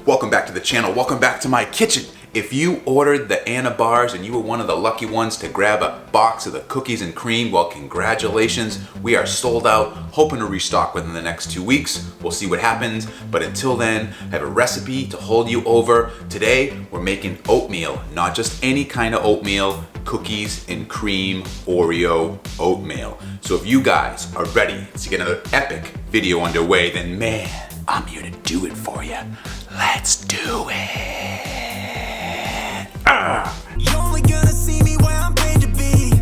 Welcome back to the channel. Welcome back to my kitchen. If you ordered the ANABARs and you were one of the lucky ones to grab a box of the cookies and cream, well, congratulations. We are sold out, hoping to restock within the next 2 weeks. We'll see what happens, but until then, I have a recipe to hold you over. Today, we're making oatmeal, not just any kind of oatmeal, cookies and cream Oreo oatmeal. So if you guys are ready to get another epic video underway, then man, I'm here to do it for you. Let's do it. You're only gonna see me where I'm paid to be.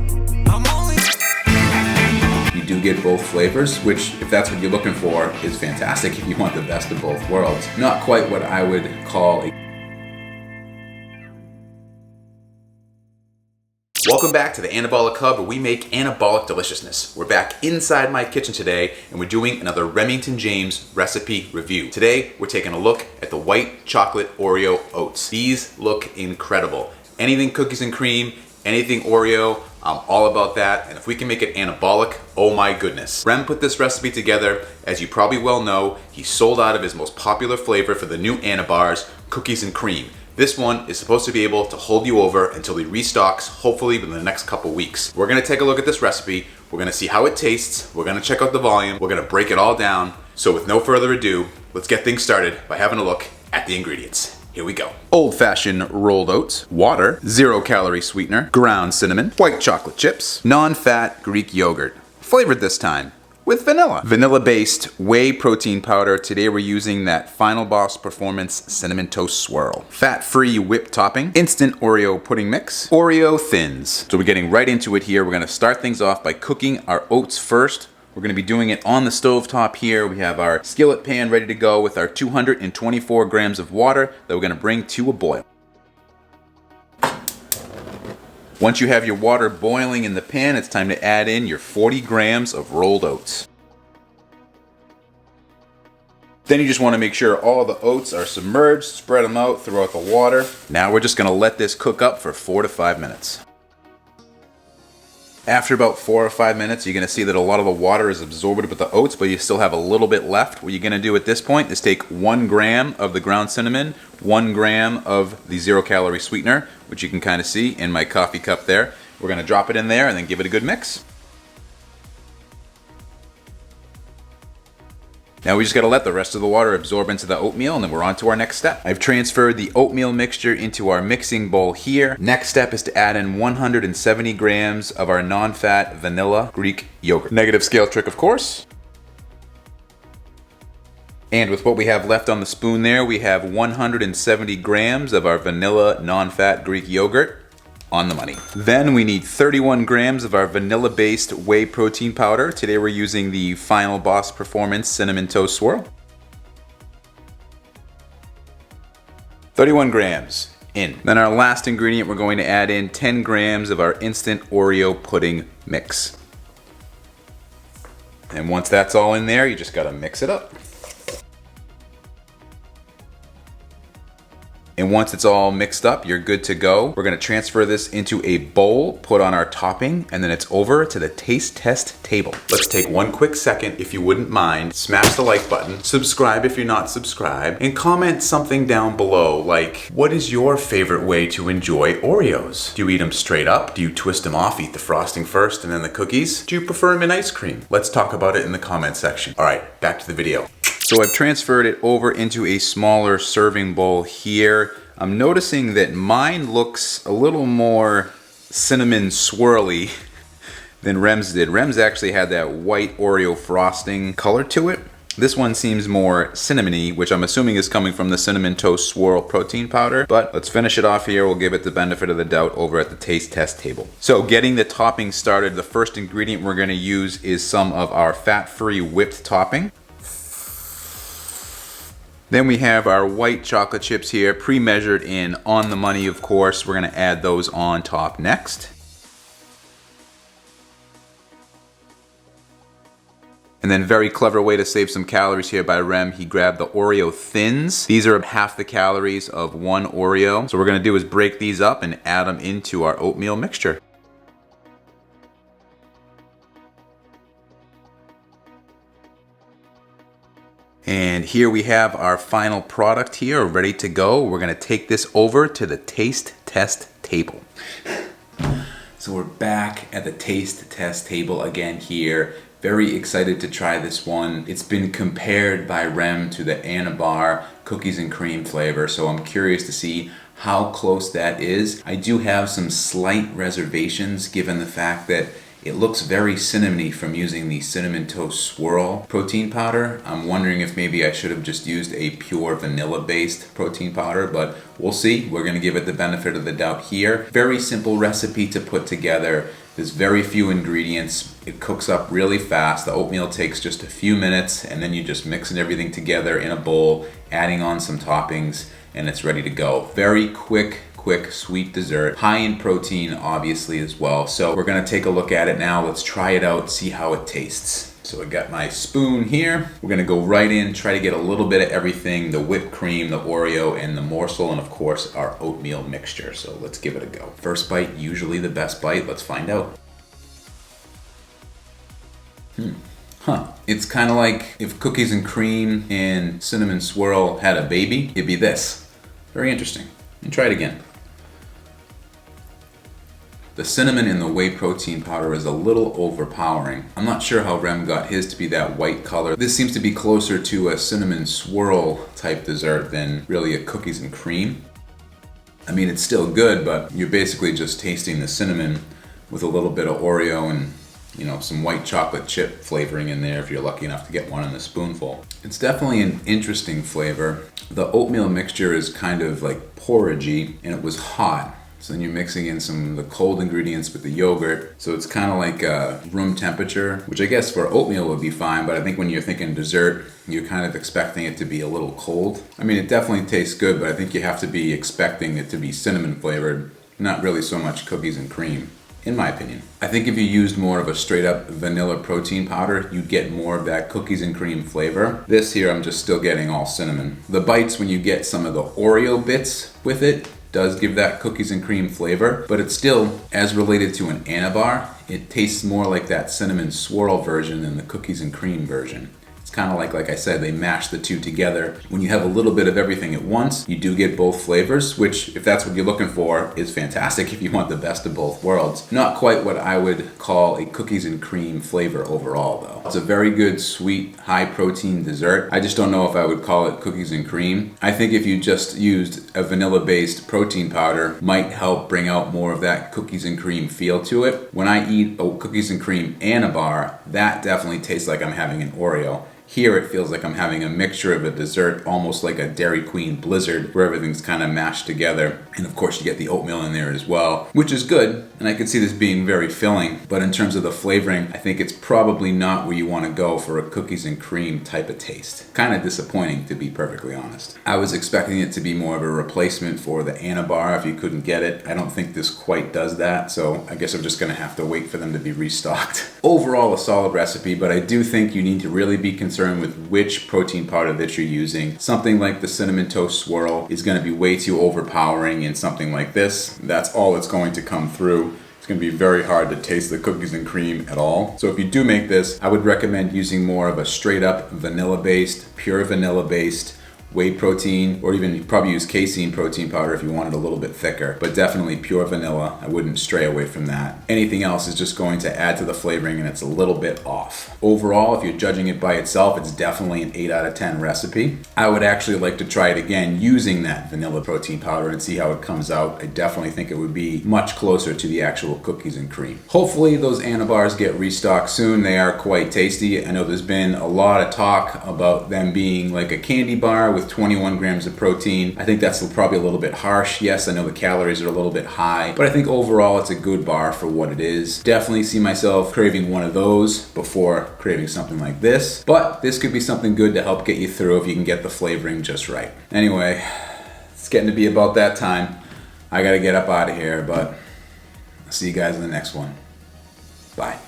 You do get both flavors, which, if that's what you're looking for, is fantastic if you want the best of both worlds. Not quite what I would call a... Welcome back to the Anabolic Hub, where we make anabolic deliciousness. We're back inside my kitchen today, and we're doing another Remington James recipe review. Today, we're taking a look at the white chocolate Oreo oats. These look incredible. Anything cookies and cream, anything Oreo, I'm all about that. And if we can make it anabolic, oh my goodness. Rem put this recipe together. As you probably well know, he sold out of his most popular flavor for the new ANABARs, cookies and cream. This one is supposed to be able to hold you over until he restocks, hopefully within the next couple weeks. We're gonna take a look at this recipe. We're gonna see how it tastes. We're gonna check out the volume. We're gonna break it all down. So with no further ado, let's get things started by having a look at the ingredients. Here we go. Old-fashioned rolled oats, water, 0-calorie sweetener, ground cinnamon, white chocolate chips, non-fat Greek yogurt. Flavored this time with vanilla. Vanilla-based whey protein powder. Today we're using that Final Boss Performance Cinnamon Toast Swirl. Fat-free whipped topping. Instant Oreo pudding mix. Oreo thins. So we're getting right into it here. We're gonna start things off by cooking our oats first. We're gonna be doing it on the stove top here. We have our skillet pan ready to go with our 224 grams of water that we're gonna bring to a boil. Once you have your water boiling in the pan, it's time to add in your 40 grams of rolled oats. Then you just want to make sure all the oats are submerged, spread them out throughout the water. Now we're just going to let this cook up for 4 to 5 minutes. After about 4 or 5 minutes, you're going to see that a lot of the water is absorbed with the oats, but you still have a little bit left. What you're going to do at this point is take 1 gram of the ground cinnamon, 1 gram of the 0-calorie sweetener, which you can kind of see in my coffee cup there. We're going to drop it in there and then give it a good mix. Now we just got to let the rest of the water absorb into the oatmeal, and then we're on to our next step. I've transferred the oatmeal mixture into our mixing bowl here. Next step is to add in 170 grams of our non-fat vanilla Greek yogurt. Negative scale trick, of course. And with what we have left on the spoon there, we have 170 grams of our vanilla non-fat Greek yogurt. On the money. Then we need 31 grams of our vanilla-based whey protein powder. Today we're using the Final Boss Performance Cinnamon Toast Swirl. 31 grams in. Then our last ingredient, we're going to add in 10 grams of our instant Oreo pudding mix. And once that's all in there, you just gotta mix it up. And once it's all mixed up, you're good to go. We're gonna transfer this into a bowl, put on our topping, and then it's over to the taste test table. Let's take one quick second, if you wouldn't mind, smash the like button, subscribe if you're not subscribed, and comment something down below, like, what is your favorite way to enjoy Oreos? Do you eat them straight up? Do you twist them off, eat the frosting first and then the cookies? Do you prefer them in ice cream? Let's talk about it in the comment section. All right, back to the video. So I've transferred it over into a smaller serving bowl here. I'm noticing that mine looks a little more cinnamon swirly than Rem's did. Rem's actually had that white Oreo frosting color to it. This one seems more cinnamony, which I'm assuming is coming from the Cinnamon Toast Swirl protein powder. But let's finish it off here. We'll give it the benefit of the doubt over at the taste test table. So getting the topping started, the first ingredient we're gonna use is some of our fat-free whipped topping. Then we have our white chocolate chips here, pre-measured in on the money, of course. We're gonna add those on top next. And then very clever way to save some calories here by Rem, he grabbed the Oreo thins. These are half the calories of one Oreo. So what we're gonna do is break these up and add them into our oatmeal mixture. And here we have our final product here, ready to go. We're gonna take this over to the taste test table. So we're back at the taste test table again here. Very excited to try this one. It's been compared by Rem to the ANABAR cookies and cream flavor, so I'm curious to see how close that is. I do have some slight reservations given the fact that it looks very cinnamony from using the Cinnamon Toast Swirl protein powder. I'm wondering if maybe I should have just used a pure vanilla-based protein powder, but we'll see. We're gonna give it the benefit of the doubt here. Very simple recipe to put together. There's very few ingredients. It cooks up really fast. The oatmeal takes just a few minutes, and then you just mixing everything together in a bowl, adding on some toppings, and it's ready to go. Very quick sweet dessert, high in protein obviously as well. So we're gonna take a look at it now. Let's try it out, see how it tastes. So I got my spoon here. We're gonna go right in, try to get a little bit of everything, the whipped cream, the Oreo, and the morsel, and of course our oatmeal mixture. So let's give it a go. First bite, usually the best bite. Let's find out. It's kind of like if cookies and cream and cinnamon swirl had a baby, it'd be this. Very interesting. And try it again. The cinnamon in the whey protein powder is a little overpowering. I'm not sure how Rem got his to be that white color. This seems to be closer to a cinnamon swirl type dessert than really a cookies and cream. I mean, it's still good, but you're basically just tasting the cinnamon with a little bit of Oreo and, you know, some white chocolate chip flavoring in there if you're lucky enough to get one in a spoonful. It's definitely an interesting flavor. The oatmeal mixture is kind of like porridgey, and it was hot. So then you're mixing in some of the cold ingredients with the yogurt. So it's kind of like room temperature, which I guess for oatmeal would be fine, but I think when you're thinking dessert, you're kind of expecting it to be a little cold. I mean, it definitely tastes good, but I think you have to be expecting it to be cinnamon flavored, not really so much cookies and cream, in my opinion. I think if you used more of a straight up vanilla protein powder, you'd get more of that cookies and cream flavor. This here, I'm just still getting all cinnamon. The bites, when you get some of the Oreo bits with it, does give that cookies and cream flavor, but it's still, as related to an ANABAR, it tastes more like that cinnamon swirl version than the cookies and cream version. It's kind of like I said, they mash the two together. When you have a little bit of everything at once, you do get both flavors, which, if that's what you're looking for, is fantastic if you want the best of both worlds. Not quite what I would call a cookies and cream flavor overall, though. It's a very good, sweet, high protein dessert. I just don't know if I would call it cookies and cream. I think if you just used a vanilla-based protein powder, might help bring out more of that cookies and cream feel to it. When I eat a cookies and cream ANABAR, that definitely tastes like I'm having an Oreo. Here it feels like I'm having a mixture of a dessert, almost like a Dairy Queen Blizzard, where everything's kind of mashed together. And of course you get the oatmeal in there as well, which is good, and I could see this being very filling. But in terms of the flavoring, I think it's probably not where you want to go for a cookies and cream type of taste. Kind of disappointing, to be perfectly honest. I was expecting it to be more of a replacement for the ANABAR if you couldn't get it. I don't think this quite does that, so I guess I'm just gonna have to wait for them to be restocked. Overall, a solid recipe, but I do think you need to really be concerned with which protein powder that you're using. Something like the Cinnamon Toast Swirl is going to be way too overpowering in something like this. That's all that's going to come through. It's going to be very hard to taste the cookies and cream at all. So if you do make this, I would recommend using more of a straight up vanilla-based, pure vanilla-based whey protein, or even you could probably use casein protein powder if you want it a little bit thicker, but definitely pure vanilla. I wouldn't stray away from that. Anything else is just going to add to the flavoring and it's a little bit off. Overall, if you're judging it by itself, it's definitely an 8 out of 10 recipe. I would actually like to try it again using that vanilla protein powder and see how it comes out. I definitely think it would be much closer to the actual cookies and cream. Hopefully those ANABARs get restocked soon. They are quite tasty. I know there's been a lot of talk about them being like a candy bar with 21 grams of protein. I think that's probably a little bit harsh. Yes, I know the calories are a little bit high, but I think overall it's a good bar for what it is. Definitely see myself craving one of those before craving something like this, but this could be something good to help get you through if you can get the flavoring just right. Anyway, it's getting to be about that time. I gotta get up out of here, but I'll see you guys in the next one. Bye.